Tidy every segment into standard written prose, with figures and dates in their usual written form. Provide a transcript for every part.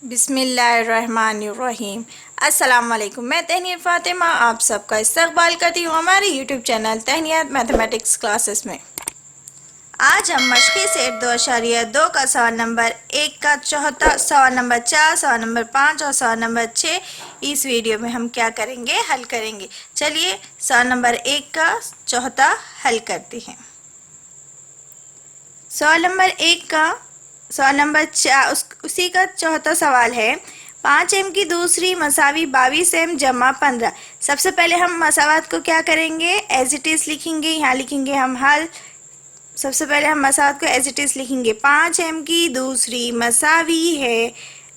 बिस्मिल्लाहिर्रहमानिर्रहीम। अस्सलाम वालेकुम। मैं तहनीर फ़ातिमा आप सबका इस्तकबाल करती हूँ हमारे यूट्यूब चैनल तहनियात मैथमेटिक्स क्लासेस में। आज हम मशक़ी सेट 2.2 का सवाल नंबर 1 का चौथा, सवाल नंबर 4, सवाल नंबर 5 और सवाल नंबर 6 इस वीडियो में हम क्या करेंगे, हल करेंगे। चलिए सवाल नंबर 1 का चौथा हल करते हैं। सवाल नंबर 1 का सवाल नंबर 4 उसी का चौथा सवाल है। 5m की दूसरी मसावी 22m जमा 15। सबसे पहले हम मसावात को क्या करेंगे, एज इट इज़ लिखेंगे। यहाँ लिखेंगे हम हल। सबसे पहले हम मसावात को एज इट इज़ लिखेंगे। 5m की दूसरी मसावी है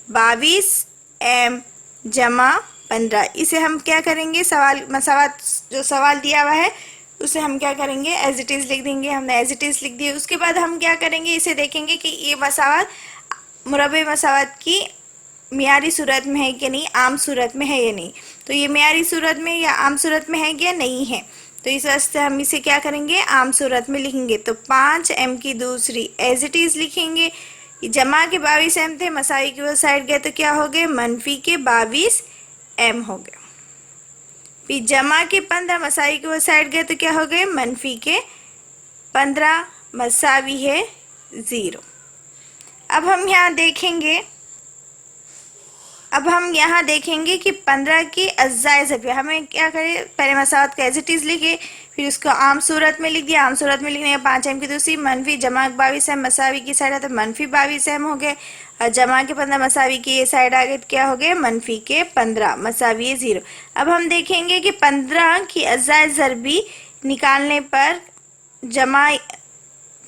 22m जमा 15। इसे हम क्या करेंगे, सवाल मसावात जो सवाल दिया हुआ है उसे हम क्या करेंगे, एज इट इज़ लिख देंगे। हमने एज इट इज़ लिख दिया। उसके बाद हम क्या करेंगे, इसे देखेंगे कि ये मसावात मुरब्बे मसावात की मियारी सूरत में है कि नहीं, आम सूरत में है या नहीं। तो ये मियारी सूरत में या आम सूरत में है या नहीं है, तो इस वजह से हम इसे क्या करेंगे, आम सूरत में लिखेंगे। तो 5m की दूसरी एज इट इज़ लिखेंगे। जमा के 22m थे, मसावी की वो साइड गए तो क्या हो गए, मनफी के 22m हो गए। फिर जमा के 15 मसावी की वो साइड गए तो क्या हो गए, मनफी के 15 मसावी है 0। अब हम यहाँ देखेंगे कि 15 की अज़ाए ज़रिया हमें क्या करें, पहले मसावत का एज इट इज़ लिखे, फिर उसको आम सूरत में लिख दिया। आम सूरत में लिखने के 5m की दूसरी मनफी जमा 22m मसावी की साइड है तो मनफी 22m हो गए, और जमा के 15 मसावी की ये साइड आ गए तो क्या हो गए, मनफी के 15 मसावी 0। अब हम देखेंगे कि 15 की अज़ाए ज़रबी निकालने पर जमा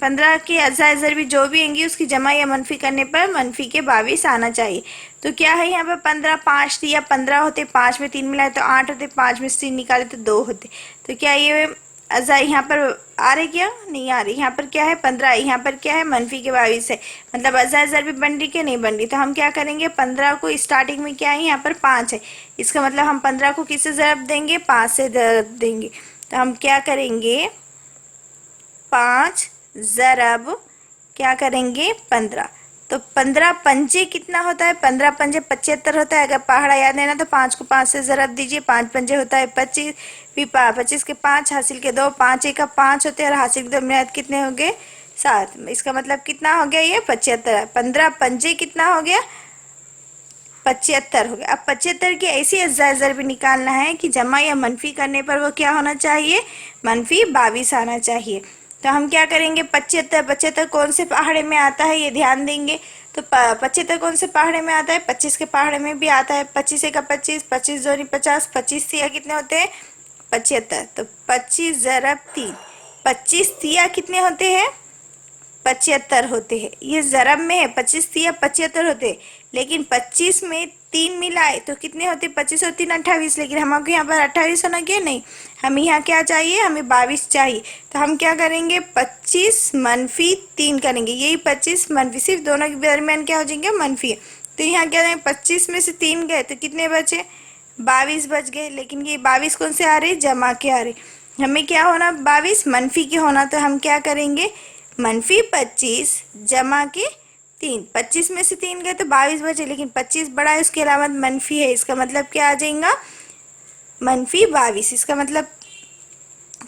15 की अज़ाए ज़रबी जो भी होंगी उसकी जमा या मनफी करने पर मनफी के 22 आना चाहिए। तो क्या है यहाँ पर 15 5 दिया, 15 होते, 5 में 3 मिलाए तो 8 होते, 5 में से 3 निकाले तो 2 होते। तो क्या ये अज़ा यहाँ पर आ रही, क्या नहीं आ रही। यहाँ पर क्या है 15, यहाँ पर क्या है मनफी के 22 है, मतलब अज़ाए ज़रबी बन रही कि नहीं बन रही। तो हम क्या करेंगे, 15 को स्टार्टिंग में क्या है, यहाँ पर 5 है, इसका मतलब हम 15 को किससे ज़रब देंगे, 5 से ज़रब देंगे। तो हम क्या करेंगे, 5 ज़रब क्या करेंगे 15। तो 15 पंजे कितना होता है, 15 पंजे 75 होता है। अगर पहाड़ा याद है ना तो 5 को 5 से ज़रब दीजिए, 5 पंजे होता है 25, फिर 25 के 5 हासिल के 2, 5 एक का 5 होते हैं और हासिल के 2 मिलाद कितने हो गए 7। इसका मतलब कितना हो गया, ये 75। 15 पंजे कितना हो गया, 75 हो गया। अब 75 की ऐसी अज़ाए ज़रबी निकालना है कि जमा या मनफी करने पर वो क्या होना चाहिए, मनफी 22 आना चाहिए। तो हम क्या करेंगे, 75 कौन से पहाड़े में आता है ये ध्यान देंगे। तो 75 कौन से पहाड़े में आता है, 25 के पहाड़े में भी आता है। 25 का 25, 25 दूनी 50, 25 तिया कितने होते हैं 75। तो 25 ज़रब 3, 25 तिया कितने होते हैं 75 होते हैं। ये ज़रब में है, 25 तिया 75 होते हैं, लेकिन 25 में 3 मिलाए तो कितने होते, 25 और 3 28। लेकिन हमको यहाँ पर 28 होना क्या, नहीं, हमें यहाँ क्या चाहिए, हमें 22 चाहिए। तो हम क्या करेंगे, 25 मनफी 3 करेंगे। यही 25 मनफी, सिर्फ दोनों के दरमियान क्या हो जाएंगे, मनफी है। तो यहाँ क्या करेंगे, 25 में से 3 गए तो कितने बचे, 22 बच गए। लेकिन ये 22 कौन से आ रहे, जमा के आ रहे। हमें क्या होना, 22 मनफी के होना। तो हम क्या करेंगे, मनफी 25 जमा के 3। 25 में से 3 गए तो 22 बचे, लेकिन 25 बड़ा है, उसके अलावा मनफी है, इसका मतलब क्या आ जाएगा, मनफी 22। इसका मतलब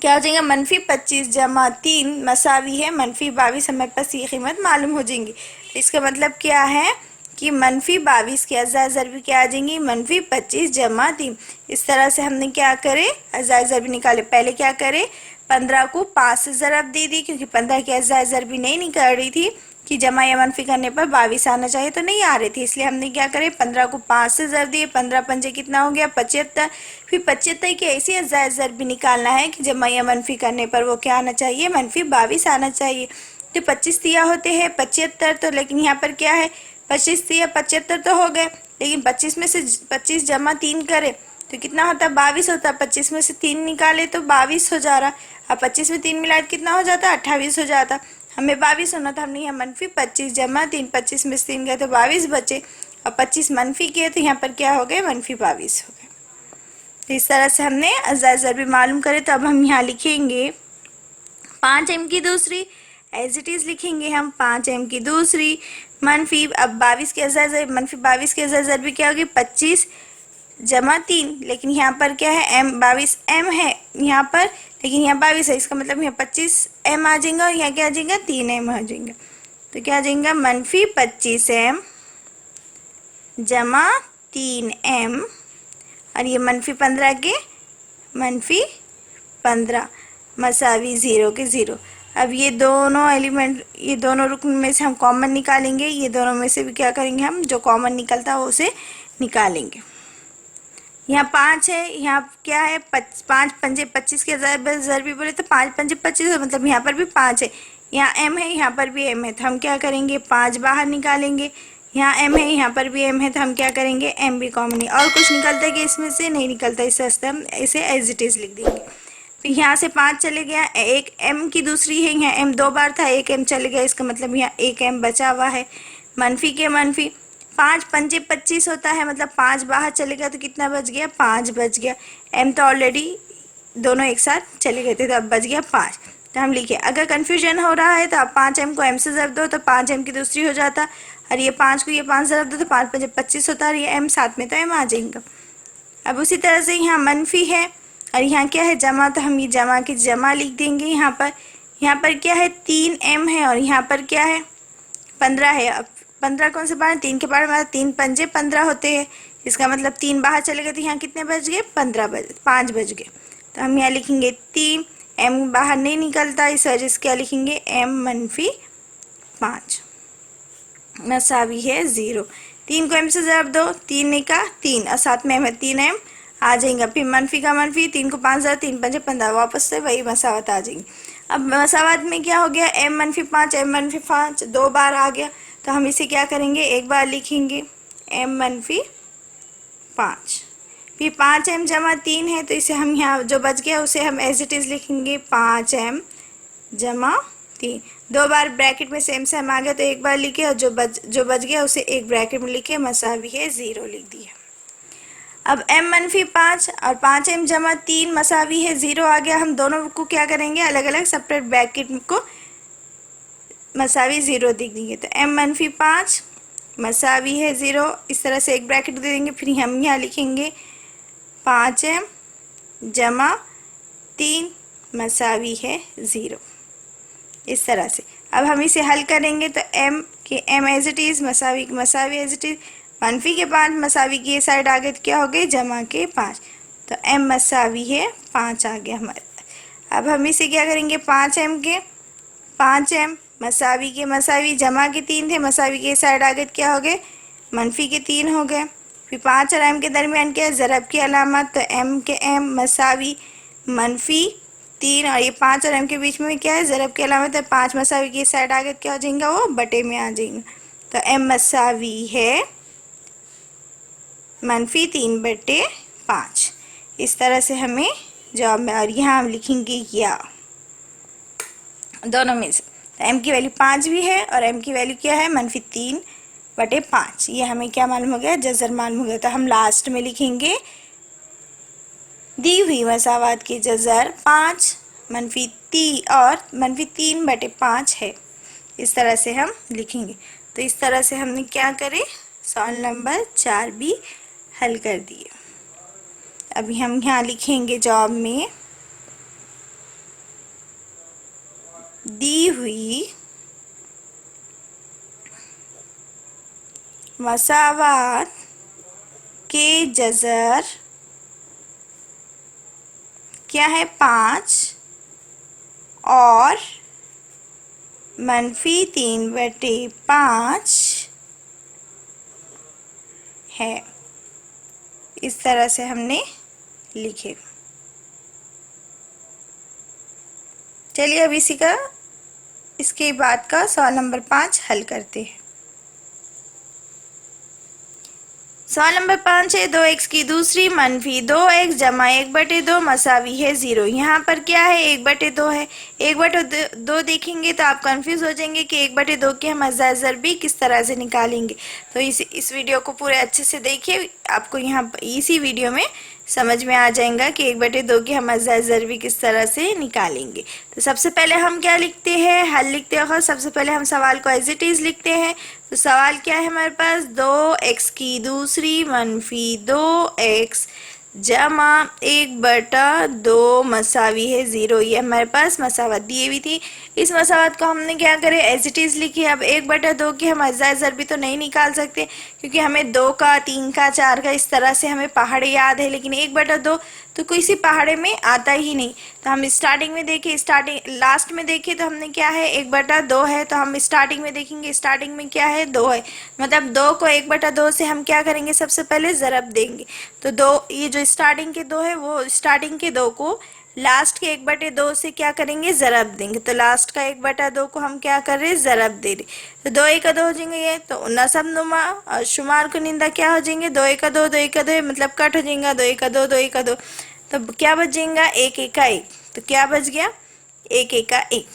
क्या हो जाएगा, मनफी 25 जमा 3 मसावी है मनफी 22। हमारे पास ये कीमत मालूम हो जाएंगी। तो इसका मतलब क्या है कि मनफी 22 की अज़ाए ज़रबी क्या आ जाएंगी, मनफी 25 जमा 3। इस तरह से हमने क्या करे, अज़ाए ज़रबी निकाले। पहले क्या करे, 15 को 5 से ज़रब दे दी, क्योंकि 15 की अज़ाए ज़रबी नहीं निकल रही थी कि जमा या मनफी करने पर 22 आना चाहिए, तो नहीं आ रही थी, इसलिए हमने क्या करे, 15 को 5 से ज़रब दिए। 15 पंजे कितना हो गया 75। फिर 75 की ऐसी अज़ाए ज़रबी निकालना है कि जमा या मनफी करने पर वो क्या आना चाहिए, मनफी 22 आना चाहिए। तो 25 तिया होते हैं 75, तो लेकिन यहाँ पर क्या है, 25 तिया 75 तो हो गए, लेकिन 25 में से 25 जमा 3 करे तो कितना होता, 22 होता। 25 में से 3 निकाले तो 22 हो जा रहा। अब 25 में 3 मिलाए कितना हो जाता, 28 हो जाता। हमें 22 होना था, हमने यहाँ मनफी 25 जमा 3, 25 में से 3 गए तो 22 बचे, और 25 मनफी किए तो यहाँ पर क्या हो गए, मनफी 22 हो गए। तो इस तरह से हमने अज़ाए ज़रबी मालूम करे। तो अब हम यहाँ लिखेंगे 5m की दूसरी एज इट इज लिखेंगे हम 5m की दूसरी मनफी, अब 22 के अज़र मनफी 22 के अज़र भी क्या होगी 25 जमा 3, लेकिन यहाँ पर क्या है m 22m है यहाँ पर, लेकिन यहाँ 22 है, इसका मतलब यहाँ 25m आ जाएगा और यहाँ क्या आ जाएगा 3m आ जाएगा। तो क्या आ जाएगा मनफी 25m जमा 3m और ये मनफी 15 के मनफी 15 मसावी 0 के 0। अब ये दोनों एलिमेंट, ये दोनों रुकन में से हम कॉमन निकालेंगे, ये दोनों में से भी क्या करेंगे हम जो कॉमन निकलता है उसे निकालेंगे। यहाँ 5 है, यहाँ क्या है 5 पंजे 25 के ज़र भी बोले तो 5 पंजे 25 मतलब यहाँ पर भी 5 है, यहाँ m है यहाँ पर भी m है, तो हम क्या करेंगे 5 बाहर निकालेंगे, यहाँ m है यहाँ पर भी m है, तो हम क्या करेंगे m भी कॉमन नहीं, और कुछ निकलता है कि इसमें से नहीं निकलता, इससे वास्ते हम इसे एज इट इज़ लिख देंगे। फिर यहाँ से 5 चले गया, एक m की दूसरी है, यहाँ m 2 बार था, एक m चले गया, इसका मतलब यहाँ एक m बचा हुआ है। मनफी के मनफी 5 पंजे 25 होता है, मतलब 5 बाहर चले गया तो कितना बच गया 5 बच गया, m तो ऑलरेडी दोनों एक साथ चले गए थे तो अब बच गया 5। तो हम लिखे, अगर कन्फ्यूजन हो रहा है तो आप 5m को m से ज़रब दो तो 5m की दूसरी हो जाता, और ये 5 को ये 5 ज़रब दो तो 5 पंजे 25 होता, और ये m साथ में तो m आ जाएगा। अब उसी तरह से यहाँ मनफी है और यहाँ क्या है जमा, तो हम ये जमा की जमा लिख देंगे। यहाँ पर क्या है 3m है और यहाँ पर क्या है 15 है। अब 15 कौन से बाहर 3 के बाहर 3 पंजे 15 होते हैं, इसका मतलब 3 बाहर चले गए तो यहाँ कितने बच गए 5 बच गए। तो हम यहाँ लिखेंगे 3, m बाहर नहीं निकलता, इस वजह से क्या लिखेंगे m मनफी 5 मसावी है 0। 3 को m से ज़रब दो, 3 का 3 और साथ में m है 3m आ जाएगा। फिर मनफी का मनफी 3 को 5 ज़रब 3 पंजे 15, वापस से वही मसावत आ जाएंगी। अब मसावत में क्या हो गया m मनफी 5 m मनफी 5 2 बार आ गया, तो हम इसे क्या करेंगे एक बार लिखेंगे m मनफी 5। फिर 5m जमा 3 है, तो इसे हम यहाँ जो बच गया उसे हम एज इट इज़ लिखेंगे 5m जमा 3। 2 बार ब्रैकेट में सेम सेम आ गया तो एक बार लिखे, और जो बच गया उसे एक ब्रैकेट में लिखे, मसावी है 0 लिख दिया। अब m मनफी 5 और 5m जमा 3 मसावी है 0 आ गया, हम दोनों को क्या करेंगे अलग अलग सेपरेट ब्रैकेट को मसावी 0 लिख देंगे। तो m मनफी 5 मसावी है 0, इस तरह से एक ब्रैकेट दे देंगे। फिर हम यहाँ लिखेंगे 5m जमा 3 मसावी है 0, इस तरह से। अब हम इसे हल करेंगे तो m के m एज इट इज़ मसावी एज इट इज़, मनफी के 5 मसावी की ये साइड आ गए तो क्या हो गए जमा के 5, तो m मसावी है 5 आ गया हमारे। अब हम इसे क्या करेंगे 5m के 5m मसावी के मसावी जमा के 3 थे, मसावी के साइड आ गए तो क्या हो गए मनफी के 3 हो गए। फिर 5 और m के दरमियान क्या है ज़रब की अलामत, तो m के m मसावी मनफी 3 और ये 5 और m के बीच में क्या है ज़रब की अलामत है, 5 मसावी की साइड आ गए तो क्या हो जाएगा वो बटे में आ जाएगा। तो m मसावी है मनफी 3/5, इस तरह से हमें जवाब में। और यहाँ हम लिखेंगे या दोनों में से, तो m की वैल्यू 5 भी है और m की वैल्यू क्या है मनफी 3/5, ये हमें क्या मालूम हो गया जज़र मालूम हो गया। तो हम लास्ट में लिखेंगे दी हुई मसावात की जज़र 5 मनफी 3 और मनफी 3/5 है, इस तरह से हम लिखेंगे। तो इस तरह से हमने क्या करे सवाल नंबर 4 भी हल कर दिए। अभी हम यहाँ लिखेंगे जवाब में दी हुई मसावात के जज़र क्या है 5 और मनफी 3/5 है, इस तरह से हमने लिखे। चलिए अब इसके बाद का सवाल नंबर 5 हल करते हैं। सवाल नंबर 5 है 2x की दूसरी मनफी 2x जमा 1/2 मसावी है 0। यहाँ पर क्या है 1/2 है, 1/2 देखेंगे तो आप कंफ्यूज हो जाएंगे कि 1/2 के हम अज़र भी किस तरह से निकालेंगे। तो इस वीडियो को पूरे अच्छे से देखिए, आपको यहाँ इसी वीडियो में समझ में आ जाएगा कि 1/2 की हम अज्जा ज़रबी किस तरह से निकालेंगे। तो सबसे पहले हम क्या लिखते हैं, हल लिखते हैं। सबसे पहले हम सवाल को एज इट इज़ लिखते हैं। तो सवाल क्या है हमारे पास, 2x की दूसरी मनफी 2x जमा 1/2 मसावी है 0। ये हमारे पास मसावत दी हुई थी। इस मसावत को हमने क्या करे, एज इट इज़ लिखी। अब 1/2 की हम अज्जा ज़रबी तो नहीं निकाल सकते क्योंकि हमें 2 का 3 का 4 का इस तरह से हमें पहाड़े याद है, लेकिन 1/2 तो किसी पहाड़े में आता ही नहीं। तो हम स्टार्टिंग में देखें, लास्ट में देखें तो हमने क्या है 1/2 है। तो हम स्टार्टिंग में देखेंगे, स्टार्टिंग में क्या है 2 है, मतलब 2 को 1/2 से हम क्या करेंगे, सबसे पहले ज़रब देंगे। तो 2, ये जो स्टार्टिंग के 2 है वो स्टार्टिंग के 2 को लास्ट के 1/2 से क्या करेंगे, ज़रब देंगे। तो लास्ट का 1/2 को हम क्या कर रहे हैं, ज़रब दे रहे। तो 2 1 2 हो जाएंगे ये। तो नसब नुमा और शुमार कुनिंदा क्या हो जाएंगे, 2 1 2 2 1 2 मतलब कट हो जाएगा, 2 1 2 2 1 2। तो क्या बच जाएगा, 1 1 1। तो क्या बच गया, 1 1 1।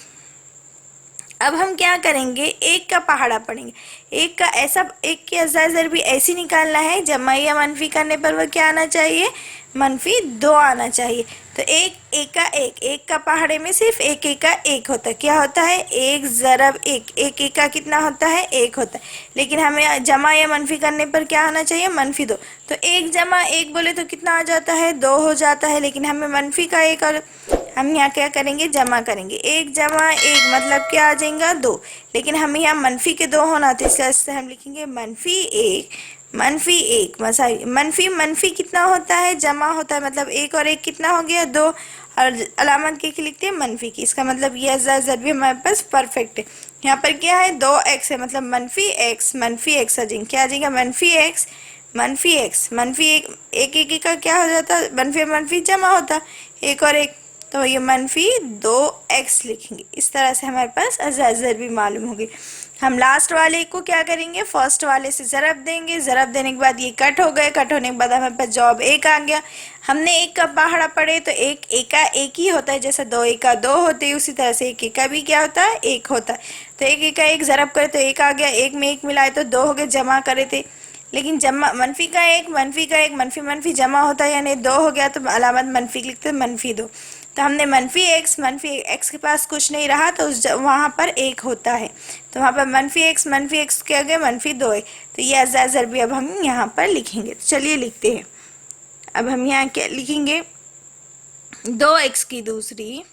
अब हम क्या करेंगे, 1 का पहाड़ा पढ़ेंगे। 1 का ऐसा, 1 की अज्जा ज़रबी ऐसी निकालना है, जमा या मनफी करने पर वो क्या आना चाहिए, -2 आना चाहिए। तो 1 1 का 1, 1 का पहाड़े में सिर्फ 1 1 का 1 होता है। क्या होता है, 1 ज़रब 1, 1 1 का कितना होता है, 1 होता है। लेकिन हमें जमा या मनफी करने पर क्या आना चाहिए, -2। तो 1 जमा 1 बोले तो कितना आ जाता है, 2 हो जाता है। लेकिन हमें मनफी का 1 और हम यहाँ क्या करेंगे, जमा करेंगे। 1 जमा 1 मतलब क्या आ जाएगा, 2। लेकिन हमें यहाँ मनफी के 2 होना था, इसलिए हम लिखेंगे -1 -1 मसाई। मनफी कितना होता है, जमा होता है, मतलब 1 और 1 कितना हो गया, 2। और अलामत के लिखते हैं मनफी की। इसका मतलब ये अज्जा ज़रबी हमारे पास परफेक्ट है। यहाँ पर क्या है, 2x है, मतलब -x -x आ जाएंगे। क्या आ जाएगा, -x -x -1 1 का क्या हो जाता है, मनफी जमा होता, 1 और 1। तो ये -2x लिखेंगे। इस तरह से हमारे पास अज्जा ज़रबी मालूम होगी। हम लास्ट वाले को क्या करेंगे, फर्स्ट वाले से ज़रब देंगे। ज़रब देने के बाद ये कट हो गए, कट होने के बाद हमारे पास जवाब 1 आ गया। हमने 1 का पहाड़ा पढ़े तो 1 1 का 1 ही होता है, जैसे 2 1 का 2 होते हैं, उसी तरह से 1 1 का भी क्या होता है, 1 होता है। तो 1 1 का 1 ज़रब करे तो 1 आ गया, 1 में 1 मिलाए तो 2 हो गए, जमा करे थे। लेकिन जमा मनफी का 1 मनफी जमा होता है, यानी 2 हो गया, तो अलामत मनफी लिखते -2। तो हमने -x के पास कुछ नहीं रहा तो वहाँ पर 1 होता है, तो वहाँ पर -x क्या गया, -2 है। तो ये अज्जा ज़रबी अब हम यहाँ पर लिखेंगे। तो चलिए लिखते हैं। अब हम यहाँ क्या लिखेंगे, 2x की दूसरी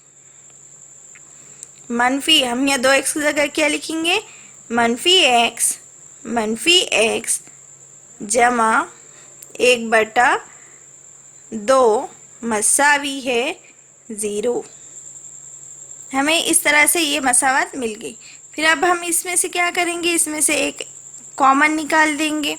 मनफी, हम यहाँ 2x की जगह क्या लिखेंगे, -x जमा 1/2 मसावी है 0। हमें इस तरह से ये मसावत मिल गई। फिर अब हम इसमें से क्या करेंगे, इसमें से एक कॉमन निकाल देंगे।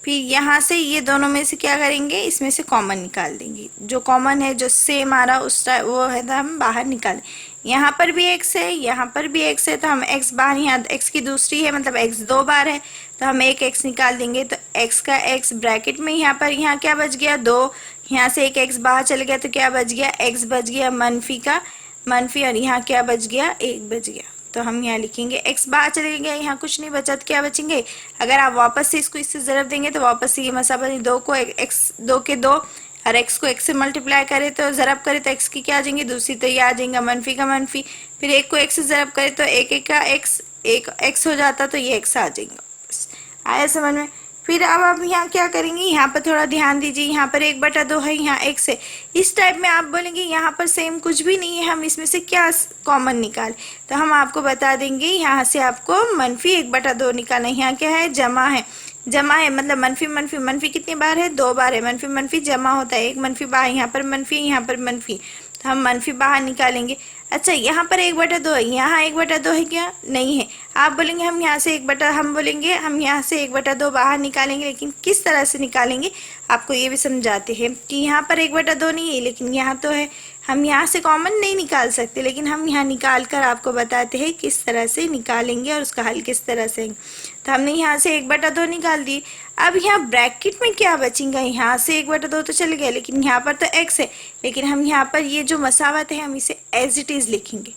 फिर यहाँ से ये दोनों में से क्या करेंगे, इसमें से कॉमन निकाल देंगे। जो कॉमन है, जो सेम आ रहा उस वो है तो हम बाहर निकालें। यहाँ पर भी x है, यहाँ पर भी x है, तो हम x बाहर, यहाँ x की दूसरी है, मतलब x 2 बार है, तो हम एक x निकाल देंगे। तो x का x ब्रैकेट में यहाँ पर, यहाँ क्या बच गया, 2। यहाँ से एक x बाहर चले गया तो क्या बच गया, x बच गया मनफी का मनफी, और यहाँ क्या बच गया, 1 बच गया। तो हम यहाँ लिखेंगे x बाहर चले गया, यहाँ कुछ नहीं बचा तो क्या बचेंगे। अगर आप वापस से इसको इससे ज़रब देंगे तो वापस से ये मसावत 2 को x 2 के 2 और x को x से मल्टीप्लाई करे तो ज़रब करे तो x की क्या आ जाएंगे, दूसरी, तो ये आ जाएगा मनफी का मनफी। फिर 1 को x से ज़रब करे तो 1 1 का x 1 x हो जाता, तो ये x आ जाएगा। बस आया समझ में। फिर अब आप यहाँ क्या करेंगे, यहाँ पर थोड़ा ध्यान दीजिए। यहाँ पर 1/2 है, यहाँ x है। इस टाइप में आप बोलेंगे यहाँ पर सेम कुछ भी नहीं है, हम इसमें से क्या कॉमन निकालें। तो हम आपको बता देंगे, यहाँ से आपको -1/2 निकालना है। यहाँ क्या है, जमा है, जमा है मतलब मनफी कितनी बार है, 2 बार है। मनफी जमा होता है, एक मनफी बाहर, यहाँ पर मनफी, यहाँ पर मनफी, तो हम मनफी बाहर निकालेंगे। अच्छा, यहाँ पर 1/2 है, यहाँ 1/2 है क्या, नहीं है। आप बोलेंगे हम यहाँ से हम बोलेंगे हम यहाँ से 1/2 बाहर निकालेंगे, लेकिन किस तरह से निकालेंगे आपको ये भी समझाते हैं कि यहाँ पर 1/2 नहीं है, लेकिन यहाँ तो है। हम यहाँ से कॉमन नहीं निकाल सकते, लेकिन हम यहाँ निकाल कर आपको बताते हैं किस तरह से निकालेंगे और उसका हल किस तरह से। तो हमने यहाँ से 1/2 निकाल दिए। अब यहाँ ब्रैकेट में क्या बचेगा, यहाँ से 1/2 तो चल गया, लेकिन यहाँ पर तो x है। लेकिन हम यहाँ पर ये जो मसावत है हम इसे एज इट इज़ लिखेंगे।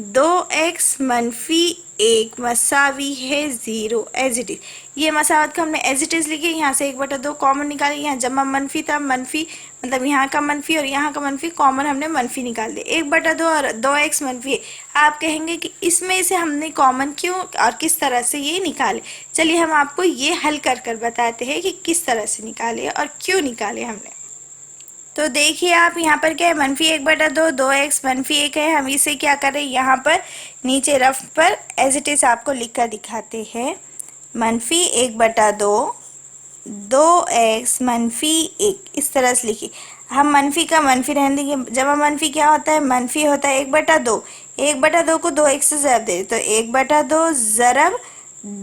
2x मनफी 1 मसावी है 0 एज इट इज। ये मसावत का हमने एज इट इज लिखे, यहाँ से 1/2 कॉमन निकाले, यहाँ जमा मनफी था, मनफी मतलब यहाँ का मनफी और यहाँ का मनफी कॉमन हमने मनफी निकाल दिया, 1/2 और 2x मनफी है। आप कहेंगे कि इसमें से हमने कॉमन क्यों और किस तरह से ये निकाले। चलिए हम आपको ये हल कर कर बताते हैं कि किस तरह से निकाले और क्यों निकाले हमने। तो देखिए आप यहाँ पर क्या है, मनफी 1/2 2x मनफी 1 है। हम इसे क्या करें, यहाँ पर नीचे रफ पर एज इट इज आपको लिख कर दिखाते हैं। मनफी 1/2 2x मनफी 1 इस तरह से लिखिए। हम मनफी का मनफी रहने देंगे, जमा मनफी क्या होता है, मनफी होता है 1/2, 1/2 को 2x से ज़रब दे तो 1/2 ज़रब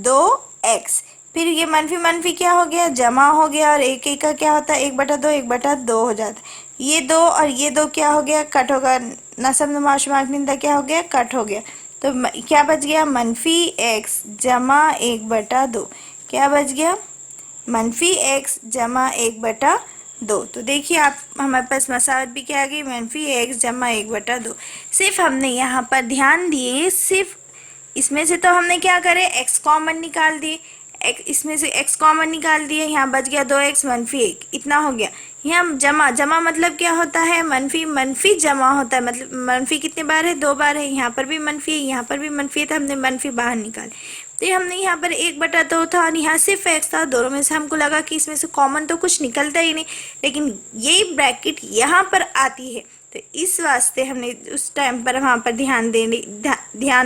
2x, फिर ये मनफी मनफी क्या हो गया, जमा हो गया, और एक एक का क्या होता है 1/2 1/2 हो जाता है। ये 2 और ये 2 क्या हो गया, कट होगा, नसब नुमा शुमार निंदा क्या हो गया, कट हो गया। तो क्या बच गया, मनफी x जमा 1/2, क्या बच गया, मनफी x जमा 1/2। तो देखिए आप हमारे पास मसावत भी क्या आ गई, मनफी x जमा 1/2। सिर्फ हमने यहाँ पर ध्यान दिए, सिर्फ इसमें से तो हमने क्या करे, x कॉमन निकाल दिए, इसमें से x कॉमन निकाल दिए, यहाँ बच गया 2x मनफी 1, इतना हो गया। यहाँ जमा, जमा मतलब क्या होता है, मनफी मनफी जमा होता है, मतलब मनफी कितने बार है, 2 बार है, यहाँ पर भी मनफी है, यहाँ पर भी मनफी है, तो हमने मनफी बाहर निकाले। तो ये हमने यहाँ पर 1/2 था और यहाँ सिर्फ x था, दोनों में से हमको लगा कि इसमें से कॉमन तो कुछ निकलता ही नहीं, लेकिन यही ब्रैकेट यहाँ पर आती है, तो इस वास्ते हमने उस टाइम पर वहाँ पर ध्यान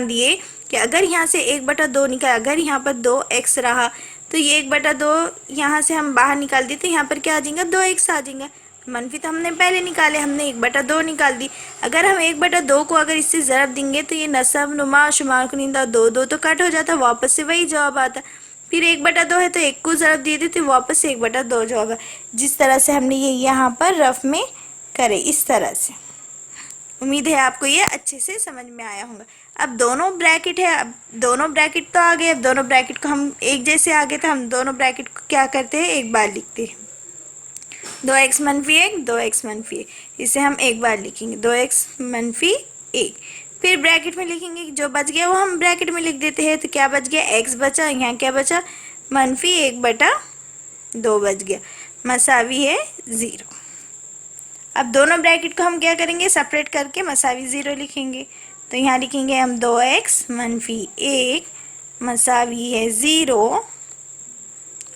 दिए कि अगर यहाँ से 1/2 निकला, अगर यहाँ पर 2x रहा तो ये 1/2 यहाँ से हम बाहर निकाल दिए तो यहाँ पर क्या आ जाएगा, 2x आ जाएगा। मनफी तो हमने पहले निकाले, हमने 1/2 निकाल दी। अगर हम 1/2 को अगर इससे ज़रब देंगे तो ये नसब नुमा शुमार कुनिंदा 2 तो कट हो जाता, वापस से वही जवाब आता। फिर 1/2 है तो 1 को ज़रब दे देते, वापस से 1/2 जवाब है। जिस तरह से हमने ये यहाँ पर रफ में करे, इस तरह से। उम्मीद है आपको ये अच्छे से समझ में आया होगा। अब दोनों ब्रैकेट है, अब दोनों ब्रैकेट तो आ गए, अब दोनों ब्रैकेट को हम एक जैसे आ गए तो हम दोनों ब्रैकेट को क्या करते हैं, एक बार लिखते हैं। 2x मनफी 1 2x मनफी 1, इसे हम एक बार लिखेंगे 2x मनफी 1। फिर ब्रैकेट में लिखेंगे, जो बच गया वो हम ब्रैकेट में लिख देते हैं। तो क्या बच गया, x बचा, यहाँ क्या बचा, मनफी 1/2 बच गया, मसावी है 0। अब दोनों ब्रैकेट को हम क्या करेंगे, सेपरेट करके मसावी 0 लिखेंगे। तो यहाँ लिखेंगे हम 2x मनफी 1 मसावी है 0,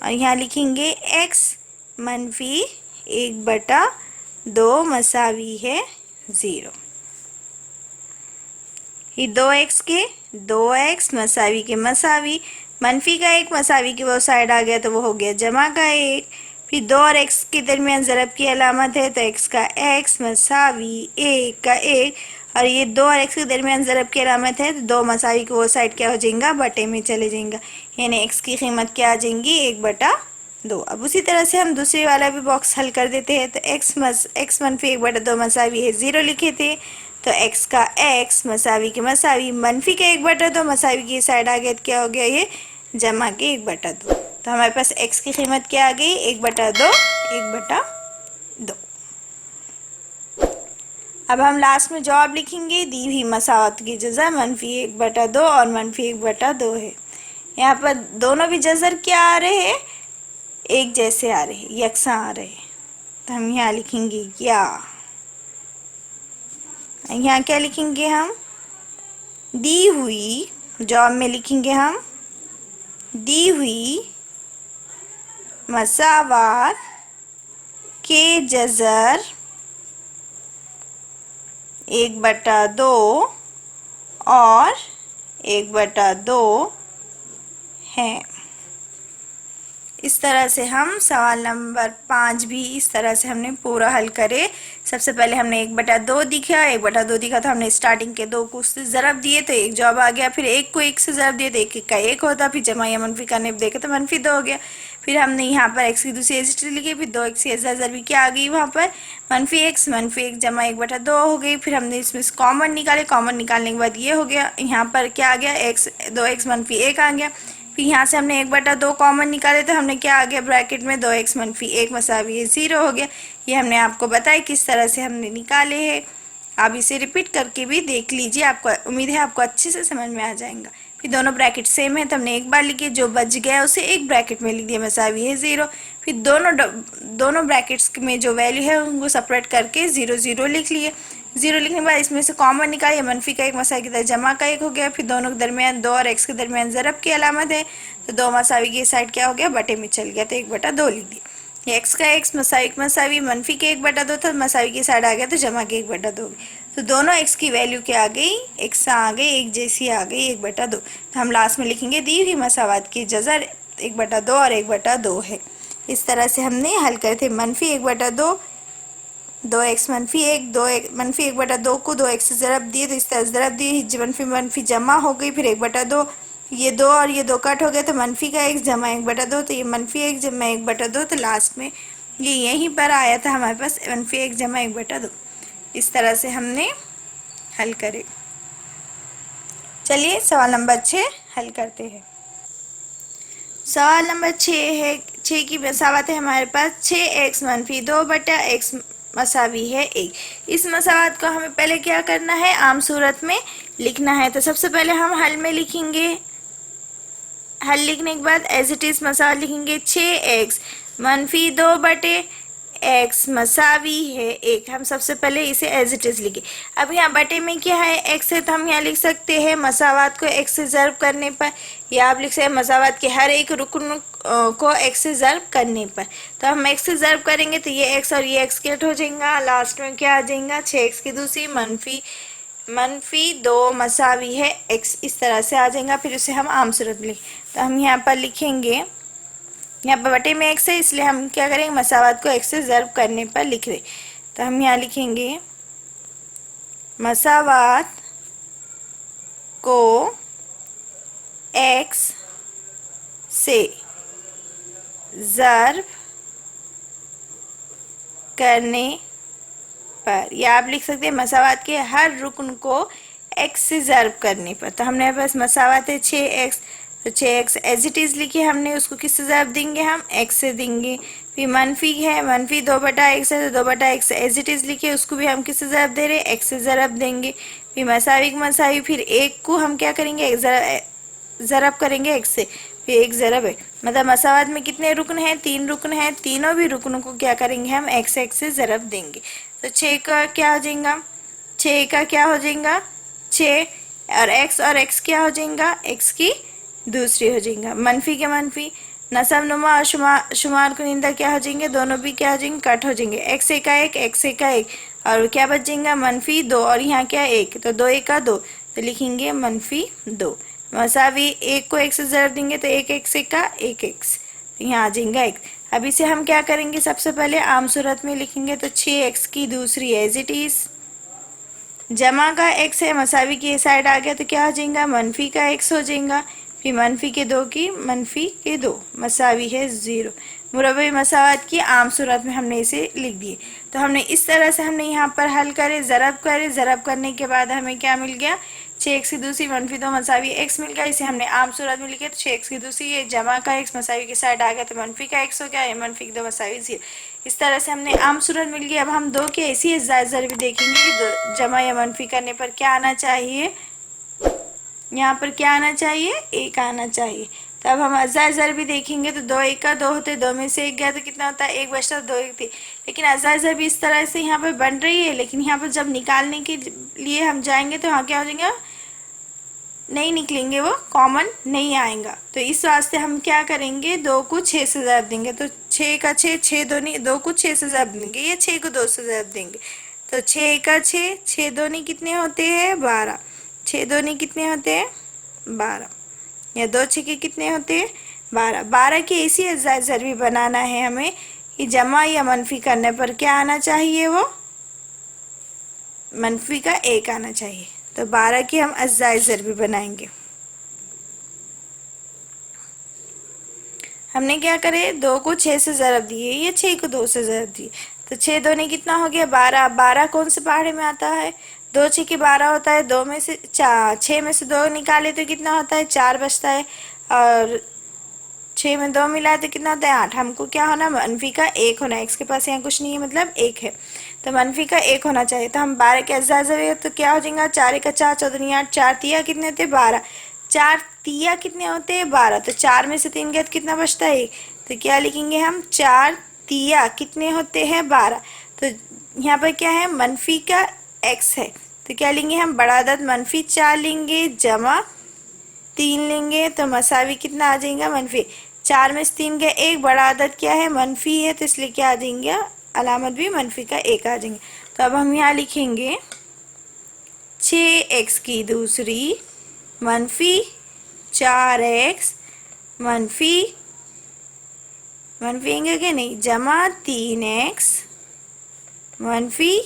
और यहाँ लिखेंगे x मनफी 1/2 मसावी है 0। ये 2x के 2x मसावी के मसावी, मनफी का 1 मसावी के वो साइड आ गया तो वो हो गया जमा का 1। फिर 2 और x के दरमियान ज़रब की अलामत है तो x का x मसावी 1 का 1, और ये 2 और x के दरमियान ज़रब की अलामत है तो 2 मसावी के वो साइड क्या हो जाएगा, बटे में चले जाएगा, यानी x की कीमत क्या आ जाएगी, 1/2। अब उसी तरह से हम दूसरे वाला भी बॉक्स हल कर देते हैं। तो x मनफी 1/2 मसावी है 0 लिखे थे, तो x का x मसावी के मसावी, मनफी के 1/2 मसावी की साइड आ गया तो क्या हो गया, ये जमा के 1/2। तो हमारे पास x की कीमत क्या आ गई, 1/2 1/2। अब हम लास्ट में जवाब लिखेंगे, दी हुई मसावत की जज़ा मनफी 1/2 और मनफी 1/2 है। यहाँ पर दोनों भी जज़र क्या आ रहे हैं, एक जैसे आ रहे हैं, यकसा आ रहे हैं। तो हम यहाँ लिखेंगे यहाँ क्या लिखेंगे हम, दी हुई, जवाब में लिखेंगे हम दी हुई मसावात के जज़र 1/2 और 1/2 हैं। इस तरह से हम सवाल नंबर 5 भी इस तरह से हमने पूरा हल करे। सबसे पहले हमने 1/2 दिखा, 1/2 दिखा तो हमने स्टार्टिंग के 2 को उससे ज़रब दिए तो 1 जवाब आ गया, फिर 1 को 1 से ज़रब दिए तो 1 1 का 1 होता, फिर जमा या मनफी करने पर देखे तो मनफी 2 हो गया। फिर हमने यहाँ पर x की दूसरी एजिटी लिखी, फिर 2x की ज़रबी क्या आ गई, वहाँ पर मनफी 1 जमा 1/2 हो गई। फिर हमने इसमें कॉमन निकाले, कॉमन निकालने के बाद ये हो गया, यहाँ पर क्या आ गया, 2x मनफी 1 आ गया। फिर यहाँ से हमने 1/2 कॉमन निकाले तो हमने क्या आ गया, ब्रैकेट में 2x मनफी 1 मसावी 0 हो गया। ये हमने आपको बताया किस तरह से हमने निकाले हैं। आप इसे रिपीट करके भी देख लीजिए, आपको उम्मीद है आपको अच्छे से समझ में आ जाएगा। फिर दोनों ब्रैकेट सेम है तो हमने एक बार लिखे, जो बच गया उसे एक ब्रैकेट में लिख दिया, मसावी है 0। फिर दोनों ब्रैकेट्स में जो वैल्यू है उनको सेपरेट करके 0 0 लिख लिए। 0 लिखने के बाद इसमें से कॉमन निकालिए, मनफी का एक मसावी की तरह जमा का एक हो गया। फिर दोनों के दरमियान 2 और x के दरमियान ज़रब की अलामत है, तो 2 मसावी की साइड क्या हो गया, बटे में चल गया, तो 1/2 लिख दिया। ये x का x मसावी मनफी के 1/2 था, मसावी की साइड आ गया तो जमा के 1/2। तो दोनों x की वैल्यू क्या आ गई, x आ गई, एक जैसी आ गई, 1/2। तो हम लास्ट में लिखेंगे दी हुई मसावात की जज़र 1/2 और 1/2 है। इस तरह से हमने हल करे थे। मनफी 1/2, 2x मनफी 1, 2 मनफी 1/2 को 2x से ज़रब दिए, तो इस तरह ज़रब दिए, मनफी मनफी जमा हो गई, फिर 1/2, ये 2 और ये 2 कट हो गए, तो मनफी का x जमा 1/2, तो ये मनफी 1 जमा 1/2, तो लास्ट में ये यहीं पर आया था हमारे पास मनफी 1 जमा 1/2। इस तरह से हमने हल करे। चलिए सवाल नंबर 6 हल करते हैं। सवाल नंबर 6 है, 6 की मसावत है हमारे पास 6x मनफी 2/x मसावी है 1। इस मसावत को हमें पहले क्या करना है, आम सूरत में लिखना है। तो सबसे पहले हम हल में लिखेंगे, हल लिखने के बाद एज इट इज मसावत लिखेंगे 6x मनफी 2/x मसावी है 1। हम सबसे पहले इसे एज इट इज लिखे। अब यहाँ बटे में क्या है, x है, तो हम यहाँ लिख सकते हैं मसावत को x से ज़र्ब करने पर, या आप लिख सकते हैं मसावत के हर एक रुकन को x से ज़र्ब करने पर। तो हम x से ज़र्ब करेंगे तो ये x और ये x कैट हो जाएगा, लास्ट में क्या आ जाएगा 6x की दूसरी मनफी 2 मसावी है x, इस तरह से आ जाएगा। फिर उसे हम आम सूरत में लिखें, तो हम यहाँ पर लिखेंगे, यहाँ पर बटे में x है इसलिए हम क्या करेंगे, मसावत को x से ज़र्ब करने पर लिख रहे। तो हम यहाँ लिखेंगे मसावत को x से ज़र्ब करने पर, या आप लिख सकते हैं मसावत के हर रुकन को x से ज़र्ब करने पर। तो हमने पास मसावत है 6x, तो 6x एज इट इज़ लिखिए, हमने उसको किससे ज़र्ब देंगे, हम x से देंगे। फिर मनफी है, मनफी 2/x है, तो 2/x एज इट इज़ लिखिए, उसको भी हम किससे ज़र्ब दे रहे हैं, x से ज़रब देंगे। फिर मसावी, फिर 1 को हम क्या करेंगे, ज़रब करेंगे x से, फिर 1 ज़रब है, मतलब मसावत में कितने रुकन हैं, 3 रुकन हैं, तीनों भी रुकनों को क्या करेंगे हम x से ज़रब देंगे। तो 6 का क्या हो जाएगा, 6 का क्या हो जाएगा 6, और x क्या हो जाएगा, x की दूसरी हो जाएगा। मनफी के मनफी, नसब नुमा और शुमार कुनिंदा क्या हो जाएंगे, दोनों भी क्या हो जाएंगे, कट हो जाएंगे। x एक का 1, x एक का 1, और क्या बच जाएगा मनफी 2, और यहाँ क्या 1, तो 2 एक का 2, तो लिखेंगे मनफी 2। मसावी 1 को 1 से ज़रब देंगे तो 1 x एक का 1 x, तो यहाँ आ जाएगा 1। अब इसे हम क्या करेंगे, सबसे पहले आम सूरत में लिखेंगे, तो 6x की दूसरी एज इट इज़, जमा का x है, मसावी की साइड आ गया तो क्या हो जाएगा, मनफी का x हो जाएगा। फिर मनफी के 2 की मनफी के 2 मसावी है 0। मुरबे मसावत की आम सूरत में हमने इसे लिख दिए। तो हमने इस तरह से हमने यहाँ पर हल करे, ज़रब करे, ज़रब करने के बाद हमें क्या मिल गया, 6x की दूसरी मनफी 2 मसावी x मिल गया। इसे हमने आम सूरत में लिखे, तो 6x की दूसरी ये जमा का x मसावी की साइड आ गया तो मनफी का x हो गया, ये मनफी 2 मसावी 0। इस तरह से हमने आम सूरत मिल गई। अब हम 2 के ऐसी ज़रब देखेंगे कि जमा या मनफी करने पर क्या आना चाहिए, यहाँ पर क्या आना चाहिए, 1 आना चाहिए। तो अब हम अज़ार ज़र भी देखेंगे, तो 2 1 का 2 होते, 2 में से 1 गया तो कितना होता है, 1 बचता, 2 1 थी। लेकिन अज़ार ज़र भी इस तरह से यहाँ पर बन रही है, लेकिन यहाँ पर जब निकालने के लिए हम जाएंगे तो वहाँ क्या हो जाएगा, नहीं निकलेंगे, वो कॉमन नहीं आएगा। तो इस वास्ते हम क्या करेंगे, 2 को 6 से ज़रब देंगे, तो 6 का 6, 6 दूनी 2 को 6 से ज़रब देंगे, या 6 को 2 से ज़रब देंगे, तो 6 का 6, 6 दूनी कितने होते हैं 12, 6 दूनी कितने होते हैं 12, या 2 6 के कितने होते हैं 12। 12 की ऐसी अज़ार ज़रबी बनाना है हमें कि जमा या मनफी करने पर क्या आना चाहिए, वो मनफी का 1 आना चाहिए। तो 12 की हम अज़ार ज़रबी बनाएंगे। हमने क्या करे, 2 को 6 से ज़रब दिए, या 6 को 2 से ज़रब दिए, तो 6 दूनी कितना हो गया 12। 12 कौन से पहाड़े में आता है, 2 6 के 12 होता है, 2 में से 4, 6 में से 2 निकाले तो कितना होता है 4 बचता है, और 6 6 में 2 मिला है तो कितना होता है 8। हमको क्या होना, मनफी का 1 होना। एक्स के पास यहाँ कुछ नहीं है मतलब 1 है, तो मनफी का 1 होना चाहिए। तो हम 12 के अज्जा जब तो क्या हो जाएगा, 4 1 4 14 8, 4 तिया कितने होते हैं 12, 4 तिया कितने होते हैं 12। तो 4 में से 3 गए तो कितना बचता है 1। तो क्या लिखेंगे हम, 4 तिया कितने होते हैं 12। तो यहाँ पर क्या है, मनफी का x है, तो क्या लेंगे हम, बड़ा अदद मनफी 4 लेंगे जमा 3 लेंगे, तो मसावी कितना आ जाएगा मनफी। 4 में से 3 गए 1, बड़ा अदद क्या है मनफी है, तो इसलिए क्या आ जाएंगे, अलामत भी मनफी का 1 आ जाएंगे। तो अब हम यहाँ लिखेंगे 6x की दूसरी मनफी 4x मनफी मनफी के नहीं जमा 3x मनफी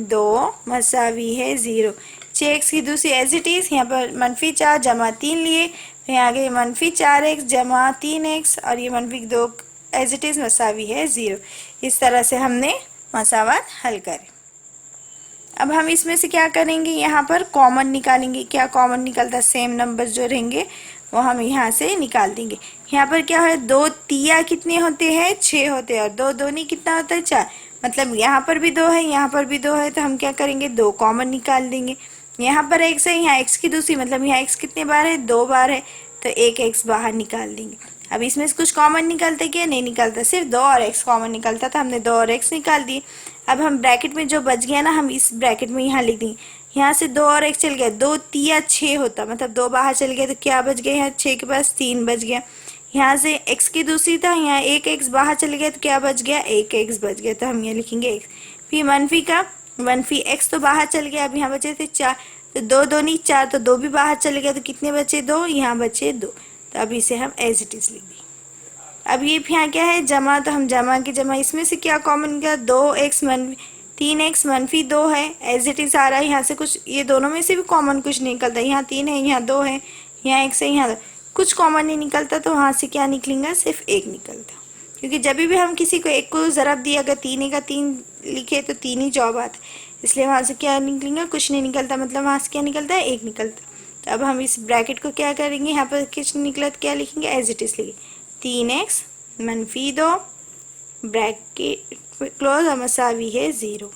2 मसावी है 0। 6x की दूसरी एज इट इज़, यहाँ पर मनफी 4 जमा 3 लिए, फिर आगे मनफी 4x जमा 3x और ये मनफी 2 एज इट इज़ मसावी है 0। इस तरह से हमने मसावत हल करे। अब हम इसमें से क्या करेंगे, यहाँ पर कॉमन निकालेंगे। क्या कॉमन निकलता, सेम नंबर जो रहेंगे वो हम यहाँ से निकाल देंगे। यहाँ पर क्या है, 2 तिया कितने होते हैं 6 होते हैं, और 2 दूनी कितना होता है 4, मतलब यहाँ पर भी 2 है यहाँ पर भी 2 है, तो हम क्या करेंगे 2 कॉमन निकाल देंगे। यहाँ पर x है, यहाँ x की दूसरी मतलब यहाँ x कितने बार है 2 बार है, तो एक x बाहर निकाल देंगे। अब इसमें से कुछ कॉमन निकलता है क्या, नहीं निकलता, सिर्फ 2 और x कॉमन निकलता था, हमने 2 और x निकाल दिए। अब हम ब्रैकेट में जो बच गया ना, हम इस ब्रैकेट में यहाँ लिख देंगे। यहाँ से 2 और 1 चल गया, 2 तिया 6 होता, मतलब 2 बाहर चल गया, तो क्या बच गया, यहाँ 6 के पास 3 बच गया। यहाँ से x की दूसरी था, यहाँ एक x बाहर चल गया, तो क्या बच गया, एक x बच गया, तो हम यहाँ लिखेंगे x। फिर मनफी का मनफी x तो बाहर चल गया, अब यहाँ बचे थे 4, तो 2 दूनी 4, तो 2 भी बाहर चल गया, तो कितने बचे 2, यहाँ बचे 2, तो अब इसे हम एज इट इज लिख देंगे। अब ये यहाँ क्या है जमा, तो हम जमा की जमा, इसमें से क्या कॉमन निकला, 2x मनफी 3x मनफी 2 है, एज इट इज आ रहा है। यहाँ से कुछ, ये दोनों में से भी कॉमन कुछ नहीं निकलता, यहाँ 3 है यहाँ 2 है, यहाँ x है यहाँ कुछ कॉमन नहीं निकलता, तो वहाँ से क्या निकलेगा, सिर्फ 1 निकलता। क्योंकि जब भी हम किसी को 1 को ज़रब दिया, अगर 3 का 3 लिखे तो 3 ही जवाब आता है, इसलिए वहाँ से क्या निकलेगा, कुछ नहीं निकलता, मतलब वहाँ से क्या निकलता है 1 निकलता। तो अब हम इस ब्रैकेट को क्या करेंगे, यहाँ पर कुछ निकला तो क्या लिखेंगे, एज इट इज लिखेंगे 3x मनफी 2 ब्रैकेट क्लोज और मसावी है 0।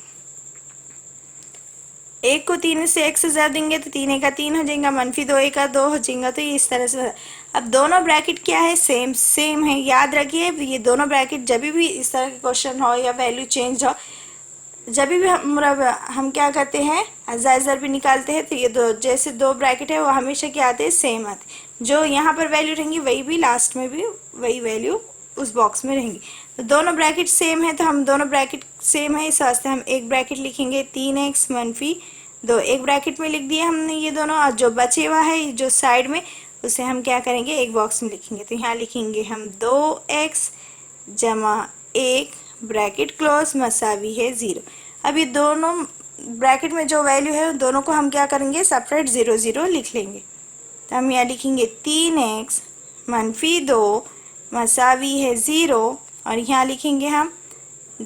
1 को 3 से 1 से ज़्यादा देंगे तो 3 का 3 हो जाएगा, मनफी 2 का 2 हो जाएगा, तो ये इस तरह से। अब दोनों ब्रैकेट क्या है, सेम है, याद रखिए ये दोनों ब्रैकेट जब भी इस तरह के क्वेश्चन हो या वैल्यू चेंज हो, जब भी हम क्या करते हैं अज़ाइज़र भी निकालते हैं, तो ये जैसे 2 ब्रैकेट है वो हमेशा क्या आते हैं, सेम आते हैं। जो यहाँ पर वैल्यू रहेंगी वही भी लास्ट में भी वही वैल्यू उस बॉक्स में रहेंगी। तो दोनों ब्रैकेट सेम है, तो हम दोनों ब्रैकेट सेम है, इस वास्ते हम एक ब्रैकेट लिखेंगे 3x मनफी 2, एक ब्रैकेट में लिख दिया हमने ये दोनों, और जो बचे हुआ है जो साइड में उसे हम क्या करेंगे एक बॉक्स में लिखेंगे। तो यहाँ लिखेंगे हम 2x जमा 1 ब्रैकेट क्लोज मसावी है 0। अब ये दोनों ब्रैकेट में जो वैल्यू है दोनों को हम क्या करेंगे सेपरेट 0 0 लिख लेंगे। तो हम यहाँ लिखेंगे 3x मनफी 2 मसावी है 0, और यहाँ लिखेंगे हम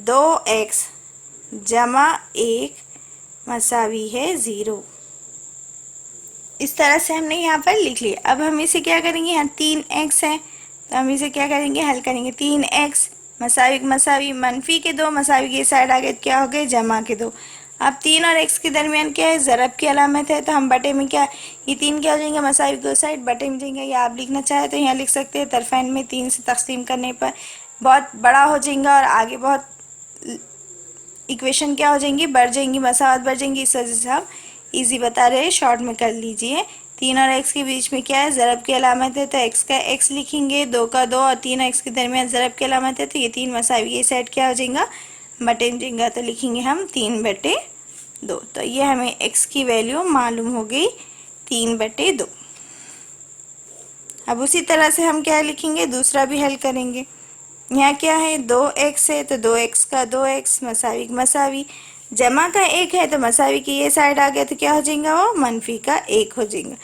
2x जमा 1 मसावी है 0। इस तरह से हमने यहाँ पर लिख लिया। अब हम इसे क्या करेंगे, यहाँ 3x है तो हम इसे क्या करेंगे हल करेंगे। 3x मसावी मनफी के 2 मसावी के साइड आ गए, क्या हो गए जमा के 2। अब 3 और x के दरमियान क्या है, ज़रब की अलामत है, तो हम बटे में क्या, ये 3 क्या हो जाएंगे मसावी दो साइड बटे में जाएंगे, या आप लिखना चाहे तो यहाँ लिख सकते हैं तरफैन में 3 से तकसीम करने पर बहुत बड़ा हो जाएगा और आगे बहुत इक्वेशन क्या हो जाएंगी, बढ़ जाएंगी, मसावत बढ़ जाएंगी। इस वजह से हम इजी बता रहे हैं, शॉर्ट में कर लीजिए। 3 और x के बीच में क्या है, ज़रब की अलामत है, तो x का x लिखेंगे, 2 का 2 और 3 और x के दरमियान ज़रब की अलामत है, तो ये 3 मसावी ये सेट क्या हो जाएगा बटे में जाएगा, तो लिखेंगे हम 3/2। तो ये हमें x की वैल्यू मालूम हो गई 3/2। अब उसी तरह से हम क्या लिखेंगे, दूसरा भी हल करेंगे। यहाँ क्या है 2x है, तो 2x का 2x मसावी जमा का 1 है, तो मसावी की ये साइड आ गया, तो क्या हो जाएगा वो मनफी का 1 हो जाएगा।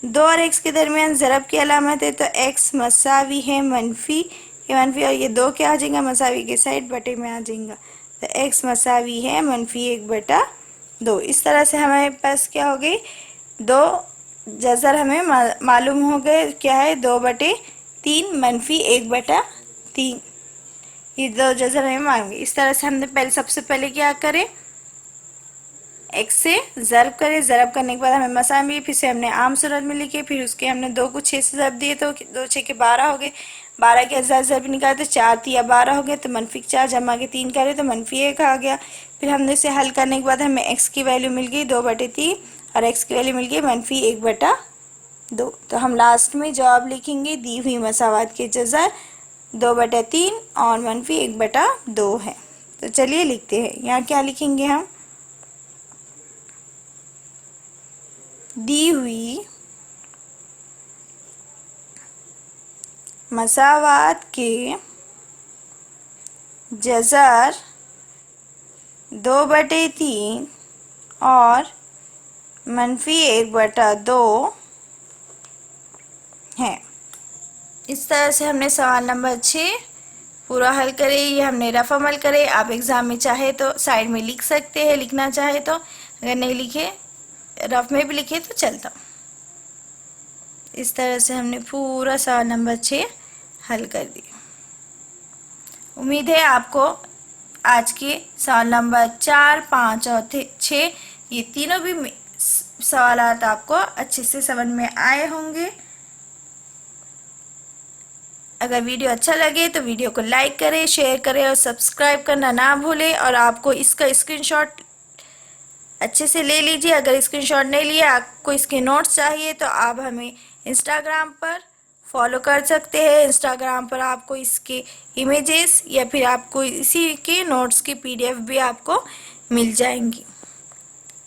2 और x के दरमियान ज़रब की अलामत है, तो x मसावी है मनफी और ये 2 क्या हो जाएगा मसावी के साइड बटे में आ जाएगा, तो x मसावी है मनफी 1/2। इस तरह से हमारे पास क्या हो गई, 2 जज़र हमें मालूम हो गए क्या है 2/2 3 मनफी 1/3, ये दो जज़र हमें मांगे। इस तरह से हमने सबसे पहले क्या करें, x से ज़रब करें, ज़रब करने के बाद हमें मसा मिली, फिर से हमने आम सूरत में लिखे, फिर उसके हमने 2 को 6 से ज़रब दिए तो 2 6 के 12 हो गए। 12 के अज़ाद ज़रब निकाले तो 4 तिया 12 हो गए, तो मनफी 4 जमा के 3 करे तो मनफी 1 आ गया। फिर हमने इसे हल करने के बाद हमें x की वैल्यू मिल गई 2/3 और x की वैल्यू मिल गई मनफी 1/2। तो हम लास्ट में जवाब लिखेंगे दी हुई मसावात के जज़र 2/3 और मनफी 1/2 है। तो चलिए लिखते हैं, यहाँ क्या लिखेंगे हम, दी हुई मसावात के जज़र 2/3 और मनफी 1/2 है। इस तरह से हमने सवाल नंबर 6 पूरा हल करे। ये हमने रफ अमल करे। आप एग्ज़ाम में चाहे तो साइड में लिख सकते हैं, लिखना चाहे तो, अगर नहीं लिखे रफ में भी लिखे तो चलता। इस तरह से हमने पूरा सवाल नंबर 6 हल कर दिया। उम्मीद है आपको आज के सवाल नंबर 4, 5 और 6 ये तीनों भी सवालात आपको अच्छे से समझ में आए होंगे। अगर वीडियो अच्छा लगे तो वीडियो को लाइक करें, शेयर करें और सब्सक्राइब करना ना भूलें। और आपको इसका स्क्रीनशॉट अच्छे से ले लीजिए। अगर स्क्रीनशॉट नहीं लिया, आपको इसके नोट्स चाहिए तो आप हमें इंस्टाग्राम पर फॉलो कर सकते हैं। इंस्टाग्राम पर आपको इसके इमेजेस या फिर आपको इसी के नोट्स की PDF भी आपको मिल जाएंगी।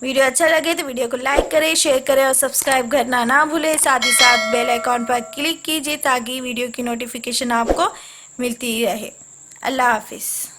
वीडियो अच्छा लगे तो वीडियो को लाइक करें, शेयर करें और सब्सक्राइब करना ना भूलें। साथ ही साथ बेल आइकॉन पर क्लिक कीजिए ताकि वीडियो की नोटिफिकेशन आपको मिलती रहे। अल्लाह हाफिज़।